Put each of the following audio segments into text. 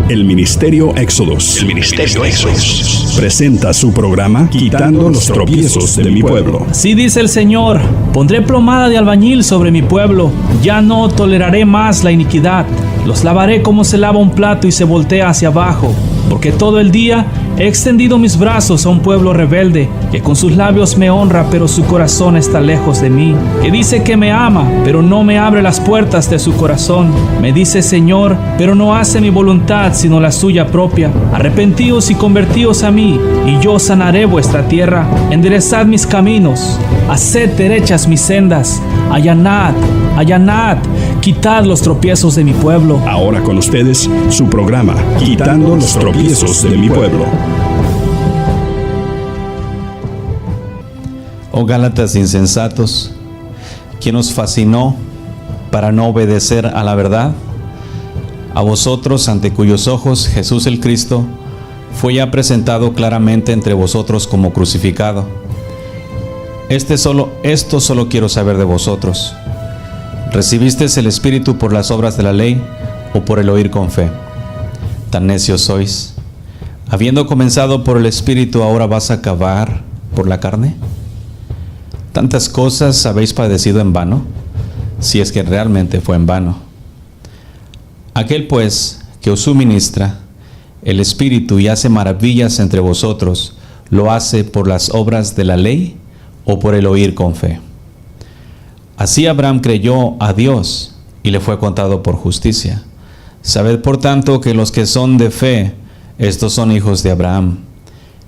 El Ministerio Éxodos presenta su programa Quitando los tropiezos de mi pueblo. Así dice el Señor: pondré plomada de albañil sobre mi pueblo, ya no toleraré más la iniquidad. Los lavaré como se lava un plato y se voltea hacia abajo, porque todo el día he extendido mis brazos a un pueblo rebelde, que con sus labios me honra, pero su corazón está lejos de mí, que dice que me ama, pero no me abre las puertas de su corazón. Me dice Señor, pero no hace mi voluntad, sino la suya propia. Arrepentíos y convertíos a mí, y yo sanaré vuestra tierra. Enderezad mis caminos, haced derechas mis sendas. Allanad, allanad, quitad los tropiezos de mi pueblo. Ahora con ustedes, su programa Quitando los tropiezos de mi pueblo. Oh Gálatas insensatos, ¿quién os fascinó para no obedecer a la verdad? A vosotros, ante cuyos ojos Jesús el Cristo fue ya presentado claramente entre vosotros como crucificado. Esto solo quiero saber de vosotros. ¿Recibisteis el Espíritu por las obras de la ley o por el oír con fe? Tan necios sois. Habiendo comenzado por el Espíritu, ¿ahora vas a acabar por la carne? ¿Tantas cosas habéis padecido en vano? Si es que realmente fue en vano. Aquel pues que os suministra el Espíritu y hace maravillas entre vosotros, ¿lo hace por las obras de la ley o por el oír con fe? Así Abraham creyó a Dios y le fue contado por justicia. Sabed por tanto que los que son de fe, estos son hijos de Abraham.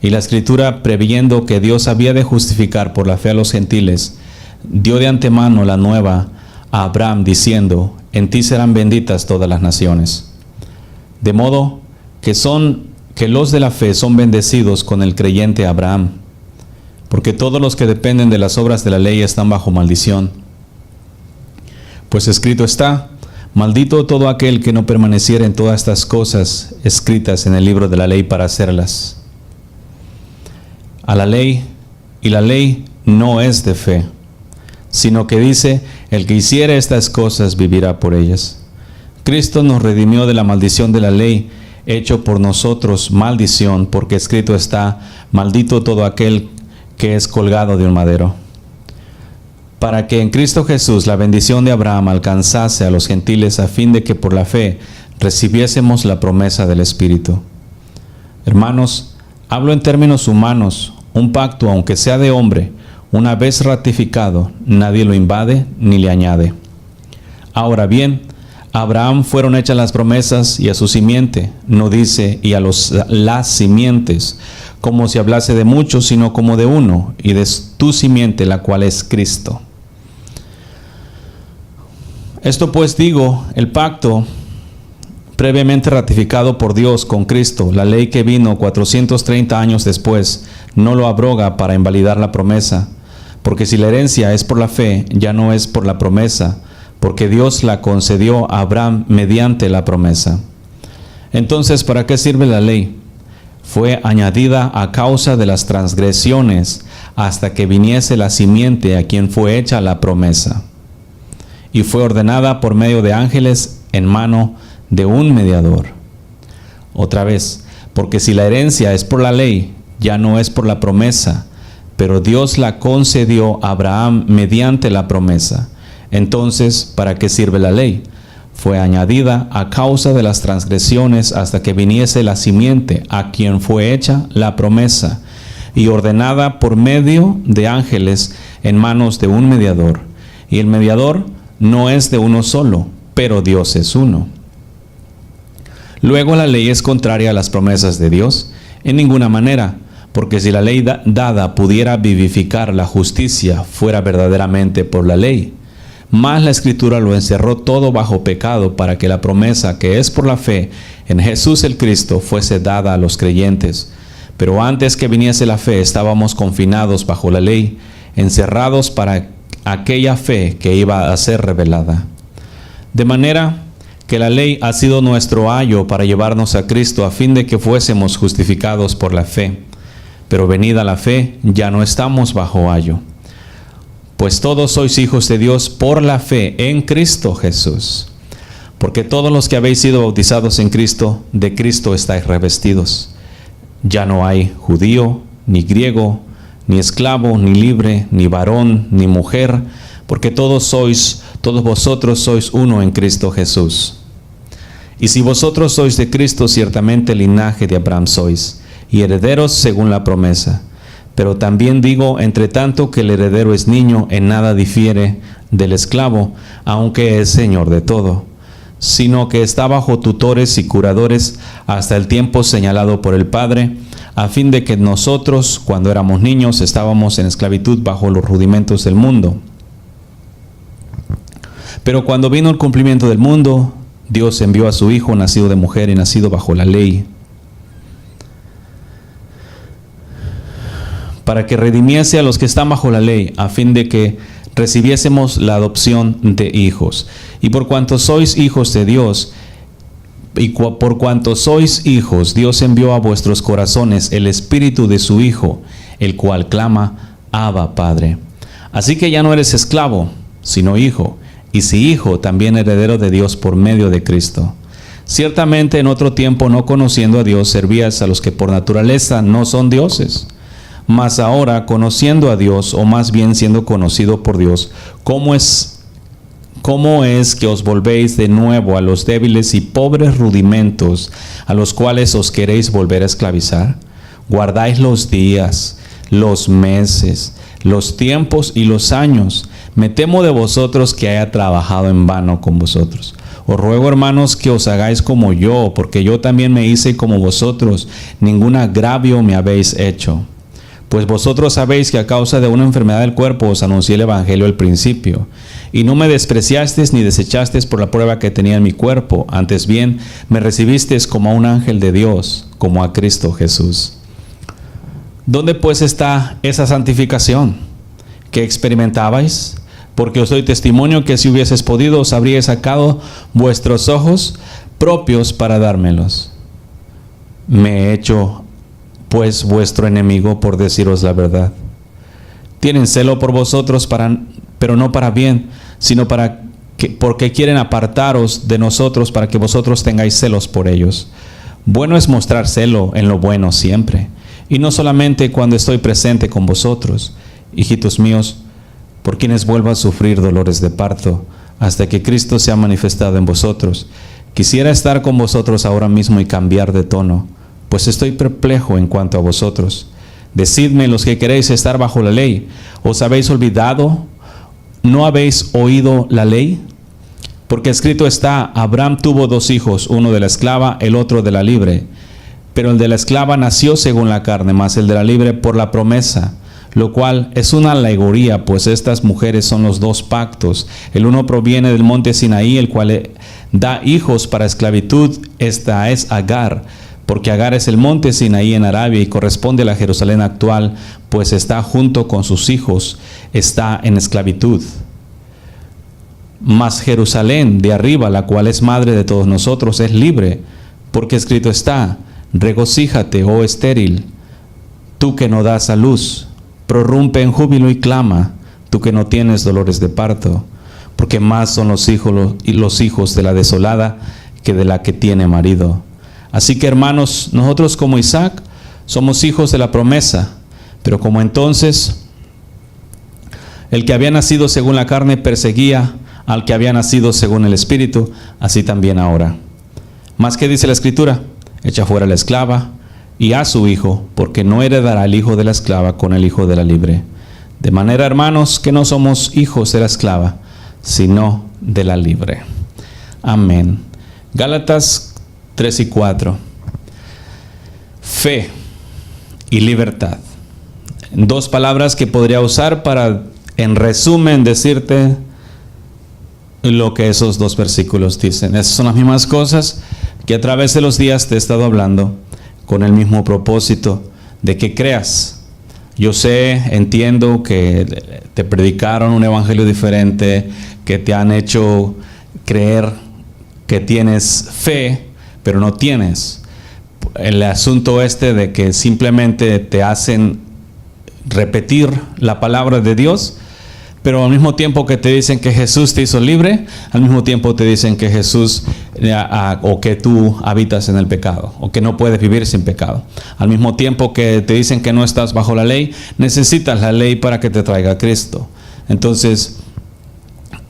Y la Escritura, previendo que Dios había de justificar por la fe a los gentiles, dio de antemano la nueva a Abraham, diciendo: en ti serán benditas todas las naciones. De modo que los de la fe son bendecidos con el creyente Abraham, porque todos los que dependen de las obras de la ley están bajo maldición. Pues escrito está: maldito todo aquel que no permaneciera en todas estas cosas escritas en el libro de la ley para hacerlas. A la ley, y la ley no es de fe, sino que dice: el que hiciere estas cosas vivirá por ellas. Cristo nos redimió de la maldición de la ley, hecho por nosotros maldición, porque escrito está: maldito todo aquel que es colgado de un madero. Para que en Cristo Jesús la bendición de Abraham alcanzase a los gentiles, a fin de que por la fe recibiésemos la promesa del Espíritu. Hermanos, hablo en términos humanos. Un pacto, aunque sea de hombre, una vez ratificado, nadie lo invade ni le añade. Ahora bien, a Abraham fueron hechas las promesas, y a su simiente, no dice y a las simientes, como si hablase de muchos, sino como de uno, y de tu simiente, la cual es Cristo. Esto pues digo, el pacto previamente ratificado por Dios con Cristo, la ley que vino 430 años después, no lo abroga para invalidar la promesa, porque si la herencia es por la fe, ya no es por la promesa, porque Dios la concedió a Abraham mediante la promesa. Entonces, ¿para qué sirve la ley? Fue añadida a causa de las transgresiones, hasta que viniese la simiente a quien fue hecha la promesa. Y fue ordenada por medio de ángeles en mano de un mediador. Otra vez, porque si la herencia es por la ley, ya no es por la promesa, pero Dios la concedió a Abraham mediante la promesa. Entonces, ¿para qué sirve la ley? Fue añadida a causa de las transgresiones, hasta que viniese la simiente a quien fue hecha la promesa, y ordenada por medio de ángeles en manos de un mediador. Y el mediador no es de uno solo, pero Dios es uno. Luego, la ley es contraria a las promesas de Dios en ninguna manera, porque si la ley dada pudiera vivificar la justicia, fuera verdaderamente por la ley. Mas la Escritura lo encerró todo bajo pecado, para que la promesa que es por la fe en Jesús el Cristo fuese dada a los creyentes. Pero antes que viniese la fe, estábamos confinados bajo la ley, encerrados para aquella fe que iba a ser revelada. De manera que la ley ha sido nuestro ayo para llevarnos a Cristo, a fin de que fuésemos justificados por la fe. Pero venida la fe, ya no estamos bajo ayo. Pues todos sois hijos de Dios por la fe en Cristo Jesús. Porque todos los que habéis sido bautizados en Cristo, de Cristo estáis revestidos. Ya no hay judío, ni griego, ni esclavo, ni libre, ni varón, ni mujer, porque todos vosotros sois uno en Cristo Jesús. Y si vosotros sois de Cristo, ciertamente linaje de Abraham sois, y herederos según la promesa. Pero también digo, entre tanto que el heredero es niño, en nada difiere del esclavo, aunque es señor de todo, sino que está bajo tutores y curadores hasta el tiempo señalado por el Padre, a fin de que nosotros, cuando éramos niños, estábamos en esclavitud bajo los rudimentos del mundo. Pero cuando vino el cumplimiento del mundo, Dios envió a su Hijo, nacido de mujer y nacido bajo la ley, para que redimiese a los que están bajo la ley, a fin de que recibiésemos la adopción de hijos. Y por cuanto sois hijos de Dios, por cuanto sois hijos, Dios envió a vuestros corazones el Espíritu de su Hijo, el cual clama, Abba, Padre. Así que ya no eres esclavo, sino hijo, y si hijo, también heredero de Dios por medio de Cristo. Ciertamente en otro tiempo, no conociendo a Dios, servías a los que por naturaleza no son dioses. Mas ahora, conociendo a Dios, o más bien siendo conocido por Dios, ¿cómo es que os volvéis de nuevo a los débiles y pobres rudimentos a los cuales os queréis volver a esclavizar? Guardáis los días, los meses, los tiempos y los años. Me temo de vosotros que haya trabajado en vano con vosotros. Os ruego, hermanos, que os hagáis como yo, porque yo también me hice como vosotros. Ningún agravio me habéis hecho. Pues vosotros sabéis que a causa de una enfermedad del cuerpo os anuncié el evangelio al principio, y no me despreciasteis ni desechasteis por la prueba que tenía en mi cuerpo, antes bien me recibisteis como a un ángel de Dios, como a Cristo Jesús. ¿Dónde pues está esa santificación que experimentabais? Porque os doy testimonio que si hubieses podido os habríais sacado vuestros ojos propios para dármelos. Me he hecho pues vuestro enemigo por deciros la verdad. Tienen celo por vosotros, pero no para bien, sino porque quieren apartaros de nosotros para que vosotros tengáis celos por ellos. Bueno es mostrar celo en lo bueno siempre, y no solamente cuando estoy presente con vosotros, hijitos míos, por quienes vuelvo a sufrir dolores de parto, hasta que Cristo sea manifestado en vosotros. Quisiera estar con vosotros ahora mismo y cambiar de tono, pues estoy perplejo en cuanto a vosotros. Decidme, los que queréis estar bajo la ley, ¿os habéis olvidado? ¿No habéis oído la ley? Porque escrito está, Abraham tuvo 2 hijos, uno de la esclava, el otro de la libre. Pero el de la esclava nació según la carne, mas el de la libre por la promesa, lo cual es una alegoría, pues estas mujeres son los 2 pactos. El uno proviene del monte Sinaí, el cual da hijos para esclavitud, esta es Agar, porque Agar es el monte Sinaí en Arabia y corresponde a la Jerusalén actual, pues está junto con sus hijos, está en esclavitud. Mas Jerusalén de arriba, la cual es madre de todos nosotros, es libre, porque escrito está, regocíjate, oh estéril, tú que no das a luz, prorrumpe en júbilo y clama, tú que no tienes dolores de parto, porque más son los hijos de la desolada que de la que tiene marido. Así que, hermanos, nosotros como Isaac somos hijos de la promesa, pero como entonces el que había nacido según la carne perseguía al que había nacido según el Espíritu, así también ahora. Mas, ¿qué dice la Escritura? Echa fuera a la esclava y a su hijo, porque no heredará el hijo de la esclava con el hijo de la libre. De manera, hermanos, que no somos hijos de la esclava, sino de la libre. Amén. Gálatas 3 y 4. Fe y libertad. 2 palabras que podría usar para, en resumen, decirte lo que esos 2 versículos dicen. Esas son las mismas cosas que a través de los días te he estado hablando, con el mismo propósito de que creas. Yo sé, entiendo que te predicaron un evangelio diferente, que te han hecho creer que tienes fe, pero no tienes. El asunto de que simplemente te hacen repetir la palabra de Dios, Pero al mismo tiempo que te dicen que Jesús te hizo libre, al mismo tiempo te dicen que Jesús o que tú habitas en el pecado, o que no puedes vivir sin pecado. Al mismo tiempo que te dicen que no estás bajo la ley, necesitas la ley para que te traiga a Cristo. Entonces,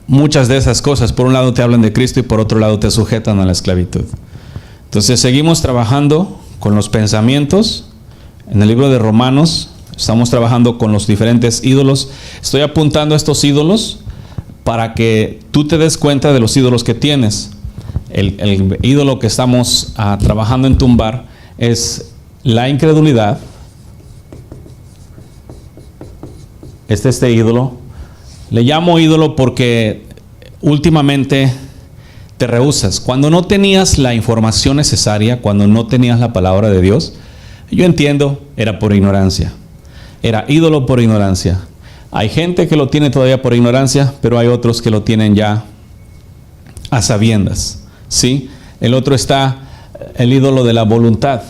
muchas de esas cosas, por un lado te hablan de Cristo y por otro lado te sujetan a la esclavitud. Entonces, seguimos trabajando con los pensamientos. En el libro de Romanos estamos trabajando con los diferentes ídolos. Estoy apuntando a estos ídolos para que tú te des cuenta de los ídolos que tienes. El ídolo que estamos trabajando en tumbar es la incredulidad. Este ídolo. Le llamo ídolo porque últimamente te rehusas. Cuando no tenías la información necesaria, cuando no tenías la palabra de Dios, yo entiendo, era por ignorancia. Era ídolo por ignorancia. Hay gente que lo tiene todavía por ignorancia, pero hay otros que lo tienen ya a sabiendas, ¿sí? El otro está el ídolo de la voluntad.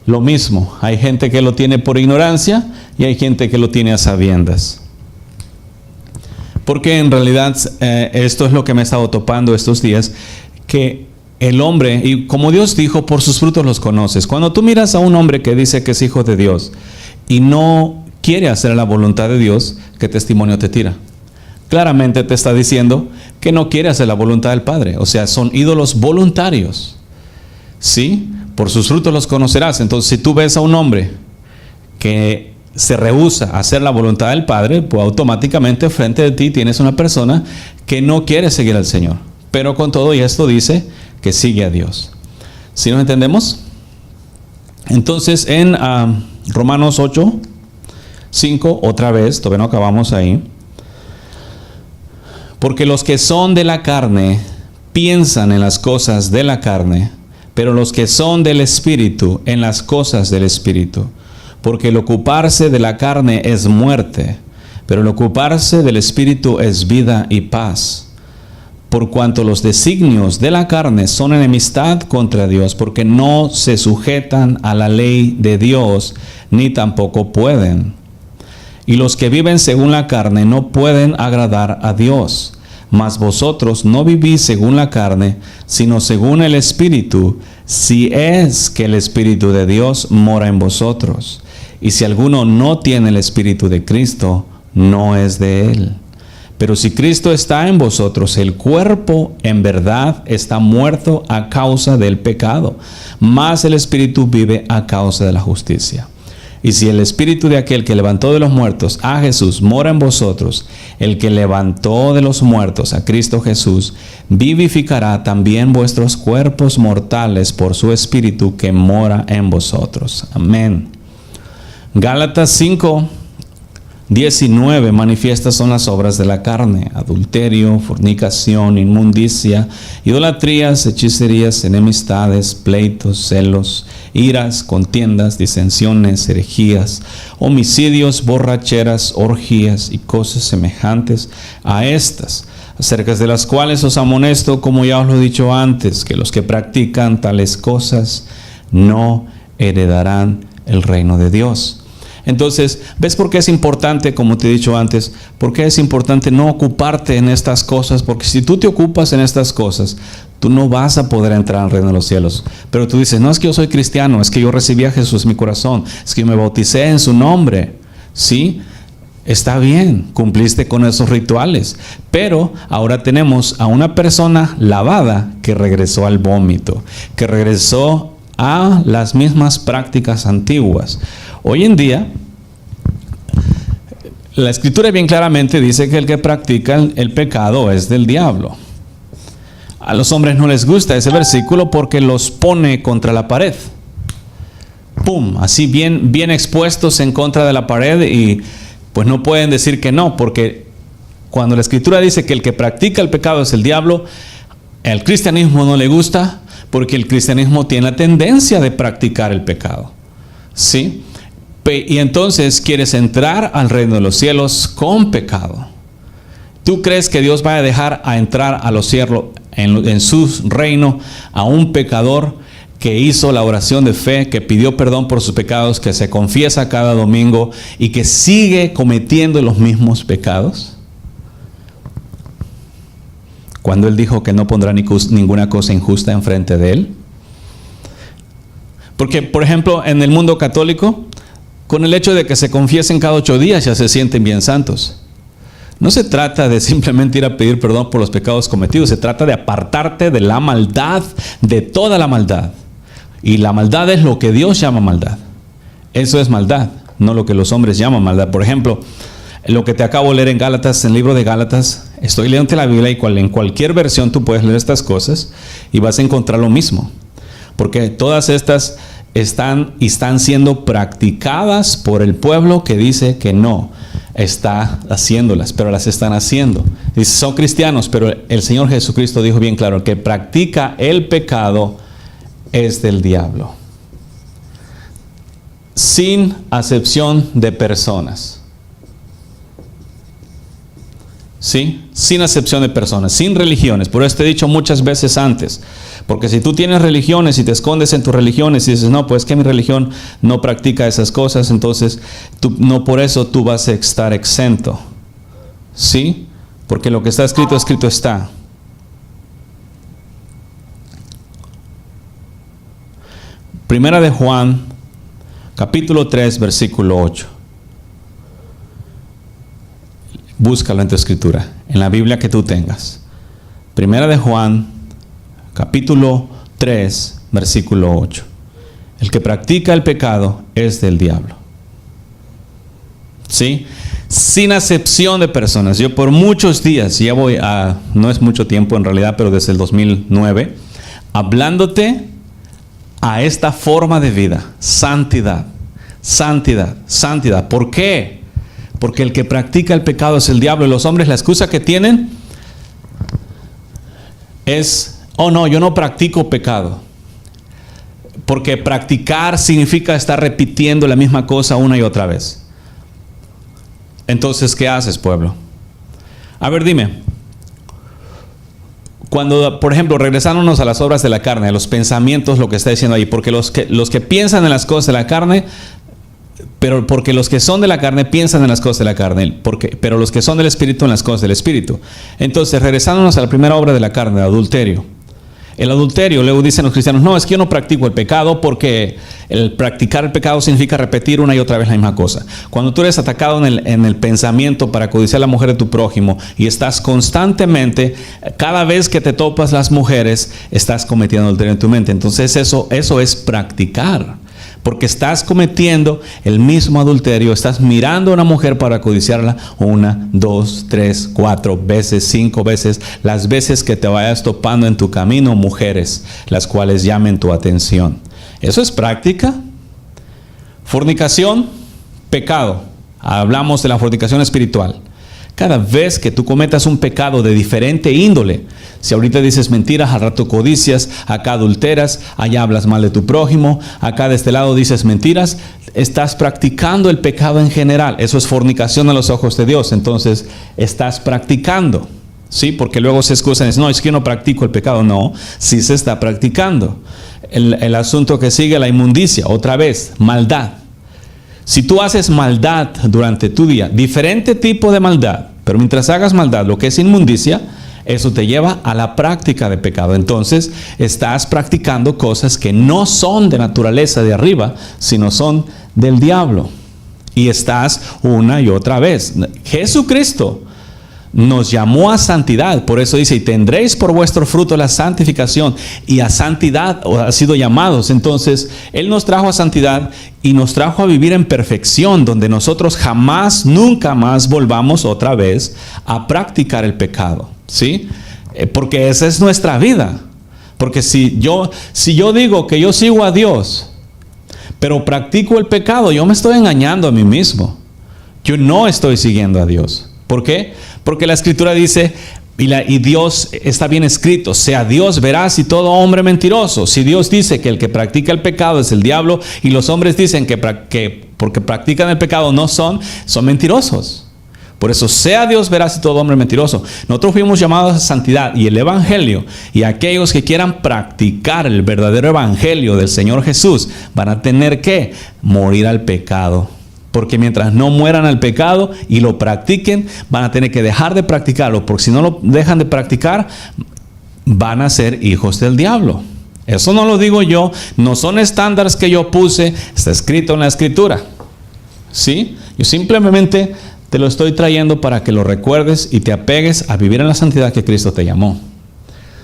Lo mismo, hay gente que lo tiene por ignorancia y hay gente que lo tiene a sabiendas. Porque en realidad esto es lo que me he estado topando estos días, que el hombre, y como Dios dijo, por sus frutos los conoces. Cuando tú miras a un hombre que dice que es hijo de Dios y no quiere hacer la voluntad de Dios, ¿qué testimonio te tira? Claramente te está diciendo que no quiere hacer la voluntad del Padre. O sea, son ídolos voluntarios. ¿Sí? Por sus frutos los conocerás. Entonces, si tú ves a un hombre que se rehúsa a hacer la voluntad del Padre, pues automáticamente frente de ti tienes una persona que no quiere seguir al Señor. Pero con todo y esto dice que sigue a Dios. ¿Sí nos entendemos? Entonces en Romanos 8, 5, otra vez, todavía no acabamos ahí. Porque los que son de la carne piensan en las cosas de la carne, pero los que son del Espíritu en las cosas del Espíritu. Porque el ocuparse de la carne es muerte, pero el ocuparse del Espíritu es vida y paz. Por cuanto los designios de la carne son enemistad contra Dios, porque no se sujetan a la ley de Dios, ni tampoco pueden. Y los que viven según la carne no pueden agradar a Dios. Mas vosotros no vivís según la carne, sino según el Espíritu, si es que el Espíritu de Dios mora en vosotros. Y si alguno no tiene el Espíritu de Cristo, no es de él. Pero si Cristo está en vosotros, el cuerpo en verdad está muerto a causa del pecado, mas el Espíritu vive a causa de la justicia. Y si el Espíritu de aquel que levantó de los muertos a Jesús mora en vosotros, el que levantó de los muertos a Cristo Jesús, vivificará también vuestros cuerpos mortales por su Espíritu que mora en vosotros. Amén. Gálatas 5, 19, manifiestas son las obras de la carne: adulterio, fornicación, inmundicia, idolatrías, hechicerías, enemistades, pleitos, celos, iras, contiendas, disensiones, herejías, homicidios, borracheras, orgías y cosas semejantes a estas, acerca de las cuales os amonesto, como ya os lo he dicho antes, que los que practican tales cosas no heredarán el reino de Dios. Entonces, ¿ves por qué es importante, como te he dicho antes, por qué es importante no ocuparte en estas cosas? Porque si tú te ocupas en estas cosas, tú no vas a poder entrar al reino de los cielos. Pero tú dices, no es que yo soy cristiano, es que yo recibí a Jesús en mi corazón, es que yo me bauticé en su nombre. ¿Sí? Está bien, cumpliste con esos rituales. Pero ahora tenemos a una persona lavada que regresó al vómito, que regresó a las mismas prácticas antiguas. Hoy en día, la Escritura bien claramente dice que el que practica el pecado es del diablo. A los hombres no les gusta ese versículo porque los pone contra la pared. ¡Pum! Así bien expuestos en contra de la pared, y pues no pueden decir que no, porque cuando la Escritura dice que el que practica el pecado es el diablo, al cristianismo no le gusta porque el cristianismo tiene la tendencia de practicar el pecado. ¿Sí? Y entonces quieres entrar al reino de los cielos con pecado. ¿Tú crees que Dios va a dejar a entrar a los cielos en su reino a un pecador que hizo la oración de fe, que pidió perdón por sus pecados, que se confiesa cada domingo y que sigue cometiendo los mismos pecados? Cuando Él dijo que no pondrá ninguna cosa injusta enfrente de Él. Porque, por ejemplo, en el mundo católico, con el hecho de que se confiesen cada 8 días ya se sienten bien santos. No se trata de simplemente ir a pedir perdón por los pecados cometidos, se trata de apartarte de la maldad, de toda la maldad. Y la maldad es lo que Dios llama maldad. Eso es maldad, no lo que los hombres llaman maldad. Por ejemplo, lo que te acabo de leer en Gálatas, en el libro de Gálatas, estoy leyendo la Biblia y en cualquier versión tú puedes leer estas cosas y vas a encontrar lo mismo. Porque todas estas están siendo practicadas por el pueblo que dice que no está haciéndolas, pero las están haciendo. Dice, son cristianos, pero el Señor Jesucristo dijo bien claro, el que practica el pecado es del diablo. Sin acepción de personas. ¿Sí? Sin acepción de personas, sin religiones. Por eso te he dicho muchas veces antes, porque si tú tienes religiones y te escondes en tus religiones y dices, no, pues que mi religión no practica esas cosas, entonces no por eso tú vas a estar exento. ¿Sí? Porque lo que está escrito, escrito está. Primera de Juan, capítulo 3, versículo 8. Búscalo en tu escritura, en la Biblia que tú tengas. Primera de Juan, capítulo 3, versículo 8. El que practica el pecado es del diablo. ¿Sí? Sin acepción de personas. Yo por muchos días, no es mucho tiempo en realidad, pero desde el 2009, hablándote a esta forma de vida. Santidad, santidad, santidad. ¿Por qué? Porque el que practica el pecado es el diablo. Y los hombres, la excusa que tienen es, oh no, yo no practico pecado. Porque practicar significa estar repitiendo la misma cosa una y otra vez. Entonces, ¿qué haces, pueblo? A ver, dime. Cuando, por ejemplo, regresándonos a las obras de la carne, a los pensamientos, lo que está diciendo ahí, porque los que piensan en las cosas de la carne, porque los que son de la carne piensan en las cosas de la carne, pero los que son del Espíritu en las cosas del Espíritu. Entonces, regresándonos a la primera obra de la carne, el adulterio. El adulterio, luego dicen los cristianos, no, es que yo no practico el pecado porque el practicar el pecado significa repetir una y otra vez la misma cosa. Cuando tú eres atacado en el pensamiento para codiciar a la mujer de tu prójimo y estás constantemente, cada vez que te topas las mujeres, estás cometiendo adulterio en tu mente. Entonces eso es practicar. Porque estás cometiendo el mismo adulterio, estás mirando a una mujer para codiciarla 1, 2, 3, 4 veces, 5 veces, las veces que te vayas topando en tu camino mujeres, las cuales llamen tu atención. ¿Eso es práctica? Fornicación, pecado. Hablamos de la fornicación espiritual. Cada vez que tú cometas un pecado de diferente índole, si ahorita dices mentiras, al rato codicias, acá adulteras, allá hablas mal de tu prójimo, acá de este lado dices mentiras, estás practicando el pecado en general. Eso es fornicación a los ojos de Dios. Entonces, estás practicando, ¿sí? Porque luego se excusan y dicen, no, es que yo no practico el pecado. No, sí se está practicando. El asunto que sigue, la inmundicia, otra vez, maldad. Si tú haces maldad durante tu día, diferente tipo de maldad, pero mientras hagas maldad, lo que es inmundicia, eso te lleva a la práctica de pecado. Entonces, estás practicando cosas que no son de naturaleza de arriba, sino son del diablo. Y estás una y otra vez. Jesucristo nos llamó a santidad, por eso dice, y tendréis por vuestro fruto la santificación, y a santidad ha sido llamados. Entonces, Él nos trajo a santidad y nos trajo a vivir en perfección, donde nosotros jamás, nunca más volvamos otra vez a practicar el pecado, ¿sí? Porque esa es nuestra vida. Porque si yo digo que yo sigo a Dios, pero practico el pecado, yo me estoy engañando a mí mismo. Yo no estoy siguiendo a Dios. ¿Por qué? Porque la Escritura dice, y Dios está bien escrito, sea Dios veraz y todo hombre mentiroso. Si Dios dice que el que practica el pecado es el diablo, y los hombres dicen que porque practican el pecado no son mentirosos. Por eso, sea Dios veraz y todo hombre mentiroso. Nosotros fuimos llamados a santidad, y el evangelio, y aquellos que quieran practicar el verdadero evangelio del Señor Jesús, van a tener que morir al pecado. Porque mientras no mueran al pecado y lo practiquen, van a tener que dejar de practicarlo. Porque si no lo dejan de practicar, van a ser hijos del diablo. Eso no lo digo yo, no son estándares que yo puse, está escrito en la Escritura. ¿Sí? Yo simplemente te lo estoy trayendo para que lo recuerdes y te apegues a vivir en la santidad que Cristo te llamó.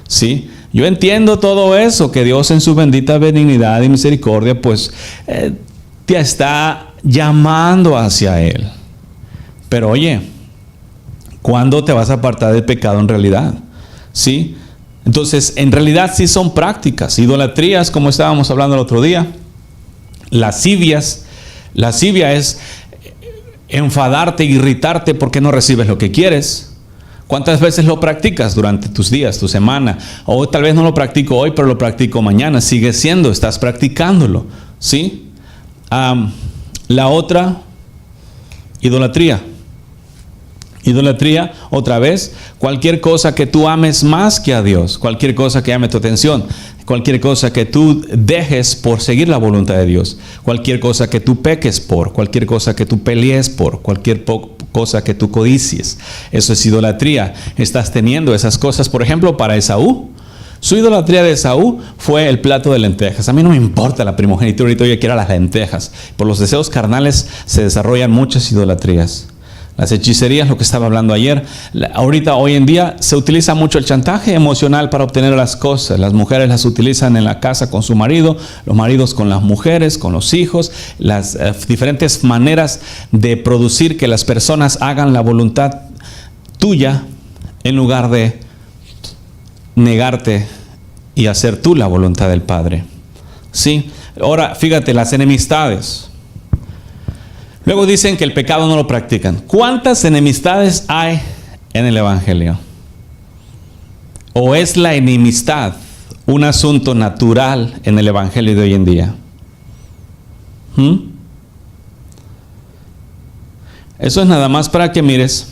¿Sí? Yo entiendo todo eso, que Dios en su bendita benignidad y misericordia, pues, te está llamando hacia Él. Pero oye, ¿cuándo te vas a apartar del pecado en realidad? ¿Sí? Entonces, en realidad sí son prácticas. Idolatrías, como estábamos hablando el otro día. Lascivias. Lascivia es enfadarte, irritarte porque no recibes lo que quieres. ¿Cuántas veces lo practicas durante tus días, tu semana? O tal vez no lo practico hoy, pero lo practico mañana. Sigue siendo, estás practicándolo. ¿Sí? La otra, idolatría. Idolatría, otra vez, cualquier cosa que tú ames más que a Dios, cualquier cosa que llame tu atención, cualquier cosa que tú dejes por seguir la voluntad de Dios, cualquier cosa que tú peques por, cualquier cosa que tú pelees por, cualquier cosa que tú codicies. Eso es idolatría. Estás teniendo esas cosas, por ejemplo, para Esaú. Su idolatría de Esaú fue el plato de lentejas. A mí no me importa la primogenitura, ahorita yo quiero las lentejas. Por los deseos carnales se desarrollan muchas idolatrías. Las hechicerías, lo que estaba hablando ayer. Ahorita, hoy en día, se utiliza mucho el chantaje emocional para obtener las cosas. Las mujeres las utilizan en la casa con su marido, los maridos con las mujeres, con los hijos. Las diferentes maneras de producir que las personas hagan la voluntad tuya en lugar de negarte y hacer tú la voluntad del Padre. ¿Sí? Ahora, fíjate, las enemistades. Luego dicen que el pecado no lo practican. ¿Cuántas enemistades hay en el Evangelio? ¿O es la enemistad un asunto natural en el Evangelio de hoy en día? Eso es nada más para que mires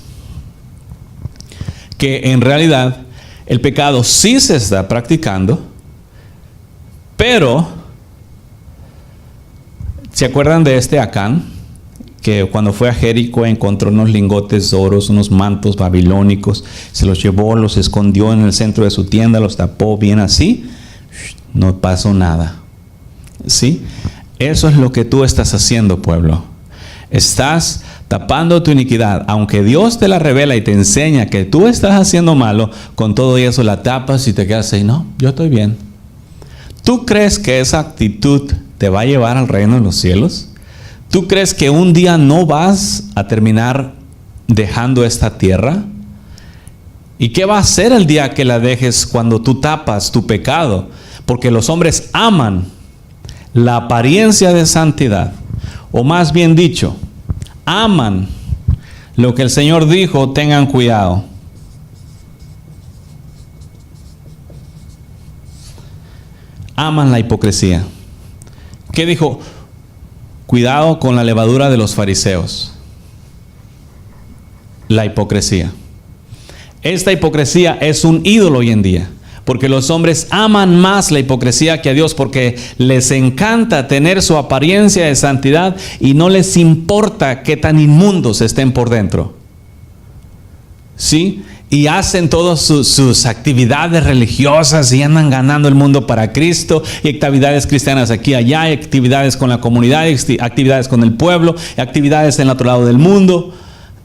que en realidad el pecado sí se está practicando, pero ¿se acuerdan de este Acán? Que cuando fue a Jericó encontró unos lingotes de oro, unos mantos babilónicos, se los llevó, los escondió en el centro de su tienda, los tapó bien así, no pasó nada. ¿Sí? Eso es lo que tú estás haciendo, pueblo. Estás tapando tu iniquidad. Aunque Dios te la revela y te enseña que tú estás haciendo malo, con todo eso la tapas y te quedas ahí, no, yo estoy bien. ¿Tú crees que esa actitud te va a llevar al reino de los cielos? ¿Tú crees que un día no vas a terminar dejando esta tierra? ¿Y qué va a hacer el día que la dejes cuando tú tapas tu pecado? Porque los hombres aman la apariencia de santidad, o más bien dicho, aman lo que el Señor dijo, tengan cuidado. Aman la hipocresía. ¿Qué dijo? Cuidado con la levadura de los fariseos. La hipocresía. Esta hipocresía es un ídolo hoy en día, porque los hombres aman más la hipocresía que a Dios, porque les encanta tener su apariencia de santidad y no les importa qué tan inmundos estén por dentro. ¿Sí? Y hacen todas sus actividades religiosas y andan ganando el mundo para Cristo, y actividades cristianas aquí y allá, y actividades con la comunidad, y actividades con el pueblo, y actividades en el otro lado del mundo,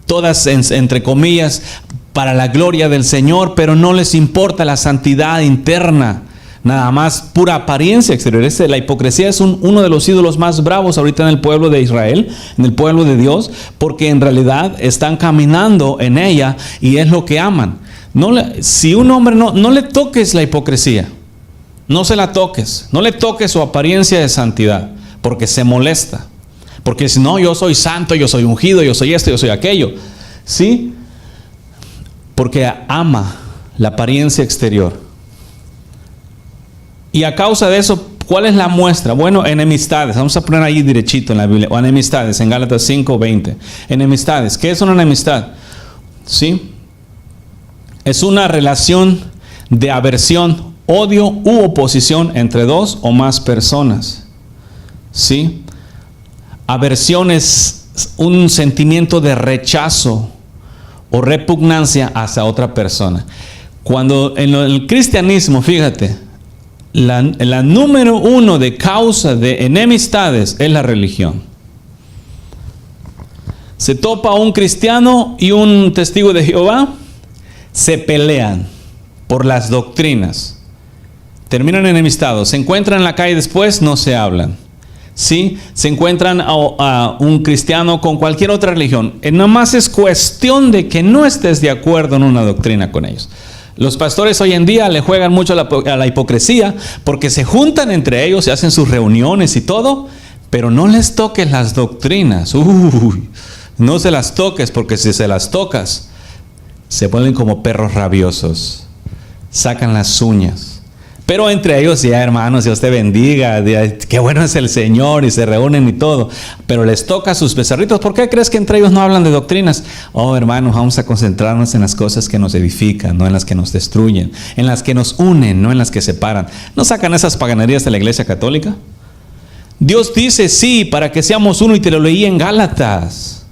todas entre comillas para la gloria del Señor, pero no les importa la santidad interna, nada más pura apariencia exterior. La hipocresía es uno de los ídolos más bravos ahorita en el pueblo de Israel, en el pueblo de Dios, porque en realidad están caminando en ella y es lo que aman. Si un hombre no le toques la hipocresía, no se la toques, no le toques su apariencia de santidad, porque se molesta. Porque si no, yo soy santo, yo soy ungido, yo soy esto, yo soy aquello. ¿Sí? Porque ama la apariencia exterior. Y a causa de eso, ¿cuál es la muestra? Bueno, enemistades. Vamos a poner ahí derechito en la Biblia. O enemistades, en Gálatas 5:20. Enemistades. ¿Qué es una enemistad? ¿Sí? Es una relación de aversión, odio u oposición entre dos o más personas. ¿Sí? Aversión es un sentimiento de rechazo o repugnancia hacia otra persona. Cuando en el cristianismo, fíjate, la número uno de causa de enemistades es la religión. Se topa un cristiano y un testigo de Jehová, se pelean por las doctrinas, terminan enemistados, se encuentran en la calle después, no se hablan. ¿Sí? Se encuentran a un cristiano con cualquier otra religión. Nada más es cuestión de que no estés de acuerdo en una doctrina con ellos. Los pastores hoy en día le juegan mucho a la hipocresía porque se juntan entre ellos, se hacen sus reuniones y todo, pero no les toques las doctrinas. No se las toques, porque si se las tocas, se ponen como perros rabiosos, sacan las uñas. Pero entre ellos, ya hermanos, Dios te bendiga, qué bueno es el Señor, y se reúnen y todo. Pero les toca a sus becerritos. ¿Por qué crees que entre ellos no hablan de doctrinas? Oh, hermanos, vamos a concentrarnos en las cosas que nos edifican, no en las que nos destruyen, en las que nos unen, no en las que separan. ¿No sacan esas paganerías de la Iglesia Católica? Dios dice sí, para que seamos uno, y te lo leí en Gálatas.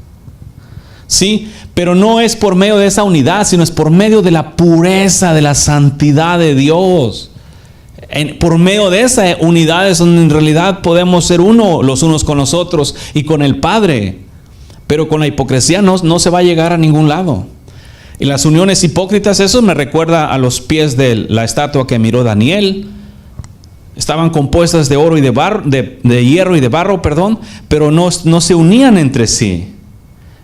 Sí, pero no es por medio de esa unidad, sino es por medio de la pureza, de la santidad de Dios. Por medio de esa unidad es donde en realidad podemos ser uno los unos con los otros y con el Padre. Pero con la hipocresía no se va a llegar a ningún lado. Y las uniones hipócritas, eso me recuerda a los pies de la estatua que miró Daniel. Estaban compuestas de oro y de hierro y de barro, pero no se unían entre sí.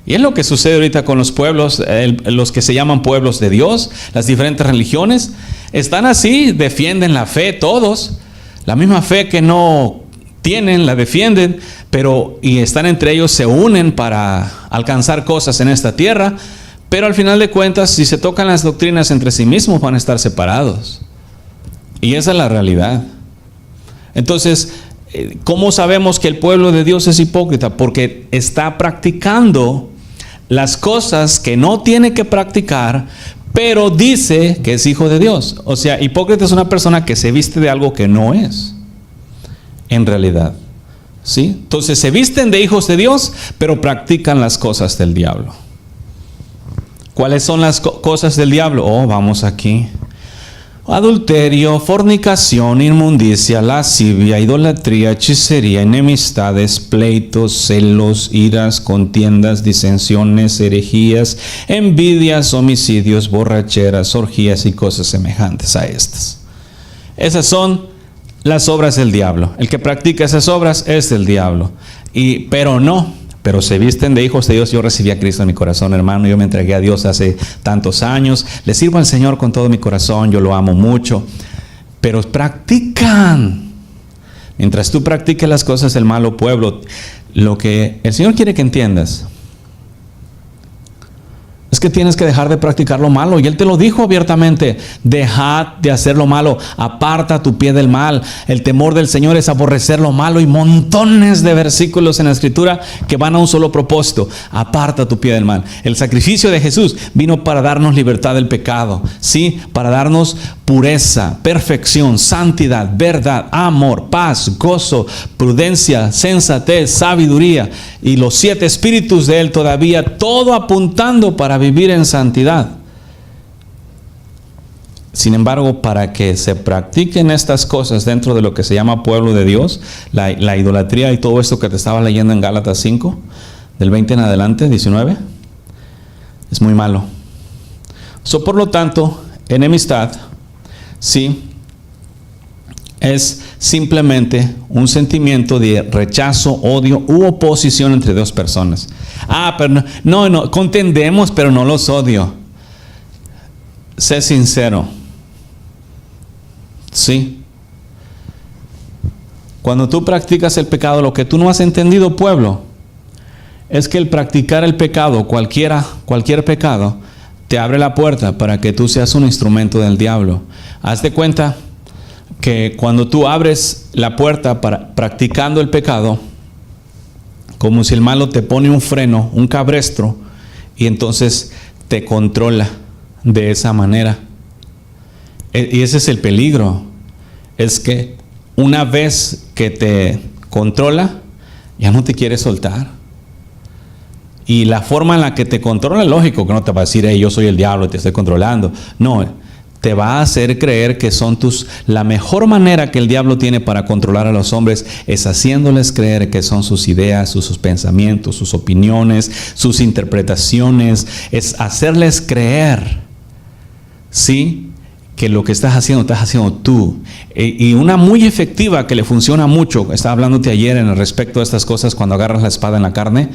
Y es lo que sucede ahorita con los pueblos, los que se llaman pueblos de Dios, las diferentes religiones. Están así, defienden la fe todos. La misma fe que no tienen, la defienden, y están entre ellos, se unen para alcanzar cosas en esta tierra. Pero al final de cuentas, si se tocan las doctrinas entre sí mismos, van a estar separados. Y esa es la realidad. Entonces, ¿cómo sabemos que el pueblo de Dios es hipócrita? Porque está practicando las cosas que no tiene que practicar, pero dice que es hijo de Dios. O sea, hipócrita es una persona que se viste de algo que no es, en realidad. ¿Sí? Entonces se visten de hijos de Dios, pero practican las cosas del diablo. ¿Cuáles son las cosas del diablo? Oh, vamos aquí. Adulterio, fornicación, inmundicia, lascivia, idolatría, hechicería, enemistades, pleitos, celos, iras, contiendas, disensiones, herejías, envidias, homicidios, borracheras, orgías y cosas semejantes a estas. Esas son las obras del diablo. El que practica esas obras es del diablo. Pero se visten de hijos de Dios. Yo recibí a Cristo en mi corazón, hermano. Yo me entregué a Dios hace tantos años. Le sirvo al Señor con todo mi corazón. Yo lo amo mucho. Pero practican. Mientras tú practiques las cosas del malo pueblo, lo que el Señor quiere que entiendas es que tienes que dejar de practicar lo malo. Y Él te lo dijo abiertamente: dejad de hacer lo malo, aparta tu pie del mal. El temor del Señor es aborrecer lo malo. Y montones de versículos en la Escritura que van a un solo propósito: aparta tu pie del mal. El sacrificio de Jesús vino para darnos libertad del pecado, ¿sí? Para darnos pureza, perfección, santidad, verdad, amor, paz, gozo, prudencia, sensatez, sabiduría y los 7 espíritus de Él todavía, todo apuntando para vivir en santidad. Sin embargo, para que se practiquen estas cosas dentro de lo que se llama pueblo de Dios, la idolatría y todo esto que te estaba leyendo en Gálatas 5, del 20 en adelante, 19, es muy malo. Por lo tanto, enemistad, sí, es simplemente un sentimiento de rechazo, odio u oposición entre dos personas. Pero no, contendemos, pero no los odio. Sé sincero. Sí. Cuando tú practicas el pecado, lo que tú no has entendido, pueblo, es que el practicar el pecado, cualquier pecado, te abre la puerta para que tú seas un instrumento del diablo. Haz de cuenta que cuando tú abres la puerta para practicando el pecado, como si el malo te pone un freno, un cabestro, y entonces te controla de esa manera. Y ese es el peligro. Es que una vez que te controla, ya no te quiere soltar. Y la forma en la que te controla, lógico que no te va a decir, hey, yo soy el diablo y te estoy controlando. No, te va a hacer creer que son la mejor manera que el diablo tiene para controlar a los hombres es haciéndoles creer que son sus ideas, sus pensamientos, sus opiniones, sus interpretaciones. Es hacerles creer, ¿sí?, que lo que estás haciendo tú. Y una muy efectiva que le funciona mucho, estaba hablándote ayer en el respecto de estas cosas, cuando agarras la espada en la carne.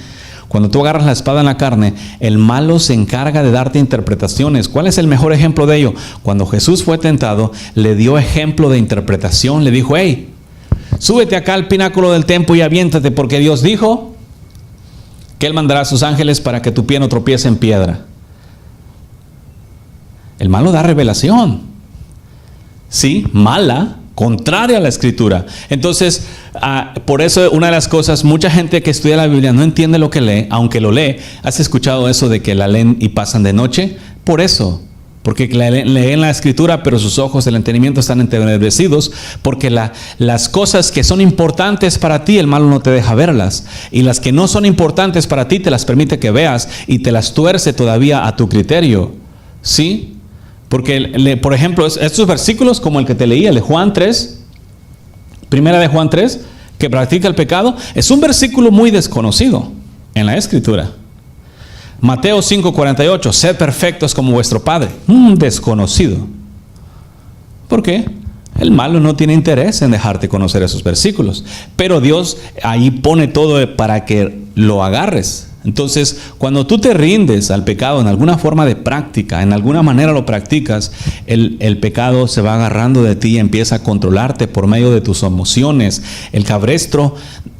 Cuando tú agarras la espada en la carne, el malo se encarga de darte interpretaciones. ¿Cuál es el mejor ejemplo de ello? Cuando Jesús fue tentado, le dio ejemplo de interpretación. Le dijo, hey, súbete acá al pináculo del templo y aviéntate, porque Dios dijo que Él mandará a sus ángeles para que tu pie no tropiece en piedra. El malo da revelación. Sí, mala, contraria a la Escritura. Entonces, por eso una de las cosas, mucha gente que estudia la Biblia no entiende lo que lee, aunque lo lee. ¿Has escuchado eso de que la leen y pasan de noche? Por eso, porque leen la Escritura, pero sus ojos, el entendimiento están entenebrecidos, porque las cosas que son importantes para ti, el malo no te deja verlas, y las que no son importantes para ti, te las permite que veas, y te las tuerce todavía a tu criterio. ¿Sí? Porque, por ejemplo, estos versículos como el que te leí, el de Juan 3, primera de Juan 3, que practica el pecado, es un versículo muy desconocido en la Escritura. Mateo 5:48, sed perfectos como vuestro Padre. Desconocido. ¿Por qué? El malo no tiene interés en dejarte conocer esos versículos, pero Dios ahí pone todo para que lo agarres. Entonces, cuando tú te rindes al pecado en alguna forma de práctica, en alguna manera lo practicas, el pecado se va agarrando de ti y empieza a controlarte por medio de tus emociones. El cabestro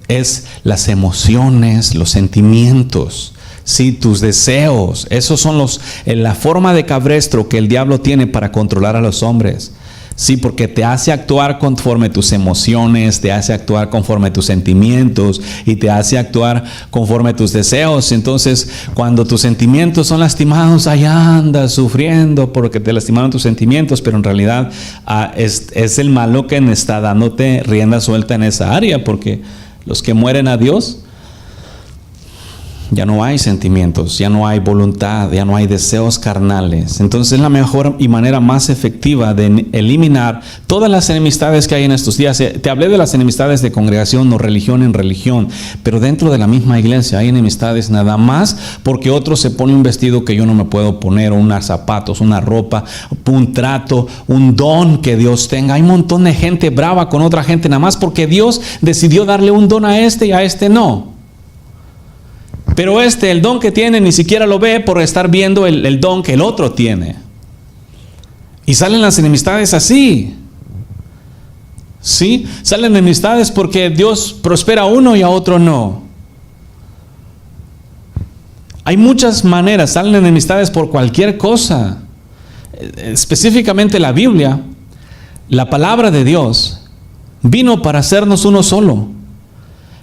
es las emociones, los sentimientos, sí, tus deseos. Esos son la forma de cabestro que el diablo tiene para controlar a los hombres. Sí, porque te hace actuar conforme tus emociones, te hace actuar conforme tus sentimientos y te hace actuar conforme tus deseos. Entonces, cuando tus sentimientos son lastimados, allá andas sufriendo porque te lastimaron tus sentimientos, pero en realidad es el malo que está dándote rienda suelta en esa área, porque los que mueren a Dios, ya no hay sentimientos, ya no hay voluntad, ya no hay deseos carnales. Entonces es la mejor y manera más efectiva de eliminar todas las enemistades que hay en estos días. Te hablé de las enemistades de congregación o religión en religión, pero dentro de la misma iglesia hay enemistades nada más porque otro se pone un vestido que yo no me puedo poner, o unos zapatos, una ropa, un trato, un don que Dios tenga. Hay un montón de gente brava con otra gente nada más porque Dios decidió darle un don a este y a este no. Pero el don que tiene, ni siquiera lo ve por estar viendo el don que el otro tiene. Y salen las enemistades así. ¿Sí? Salen enemistades porque Dios prospera a uno y a otro no. Hay muchas maneras, salen enemistades por cualquier cosa. Específicamente la Biblia, la palabra de Dios, vino para hacernos uno solo.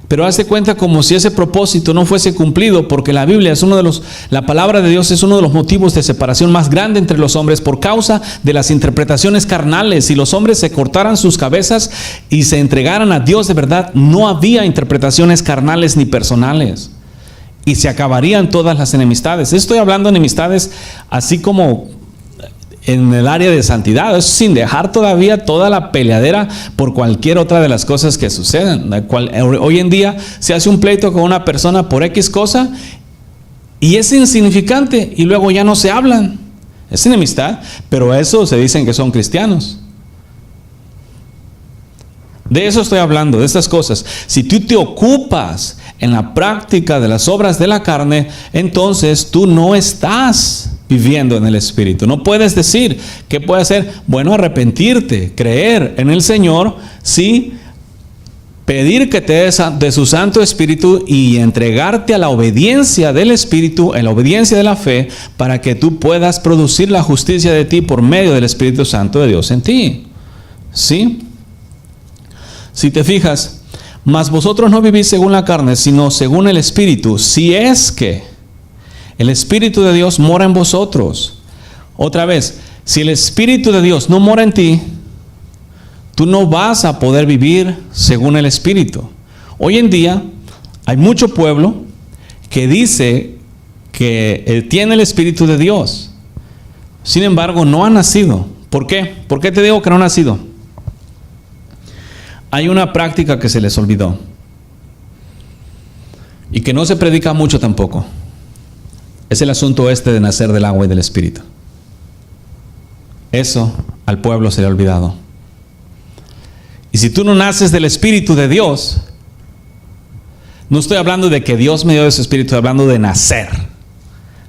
Pero hazte cuenta como si ese propósito no fuese cumplido, porque la Biblia es la palabra de Dios es uno de los motivos de separación más grande entre los hombres por causa de las interpretaciones carnales. Si los hombres se cortaran sus cabezas y se entregaran a Dios de verdad, no había interpretaciones carnales ni personales. Y se acabarían todas las enemistades. Estoy hablando de enemistades así como en el área de santidad, eso sin dejar todavía toda la peleadera por cualquier otra de las cosas que suceden. Hoy en día se hace un pleito con una persona por X cosa y es insignificante y luego ya no se hablan. Es enemistad, pero eso se dicen que son cristianos. De eso estoy hablando, de estas cosas. Si tú te ocupas en la práctica de las obras de la carne, entonces tú no estás viviendo en el Espíritu. No puedes decir, ¿qué puede hacer? Bueno, arrepentirte, creer en el Señor, sí, pedir que te dé de su Santo Espíritu y entregarte a la obediencia del Espíritu, en la obediencia de la fe, para que tú puedas producir la justicia de ti por medio del Espíritu Santo de Dios en ti. ¿Sí? Si te fijas, mas vosotros no vivís según la carne, sino según el Espíritu, si es que El Espíritu de Dios mora en vosotros. Otra vez, si el Espíritu de Dios no mora en ti, tú no vas a poder vivir según el Espíritu. Hoy en día hay mucho pueblo que dice que él tiene el Espíritu de Dios. Sin embargo, no ha nacido. ¿Por qué? ¿Por qué te digo que no ha nacido? Hay una práctica que se les olvidó y que no se predica mucho tampoco. Es el asunto de nacer del agua y del Espíritu. Eso al pueblo se le ha olvidado. Y si tú no naces del Espíritu de Dios, no estoy hablando de que Dios me dio ese Espíritu, estoy hablando de nacer.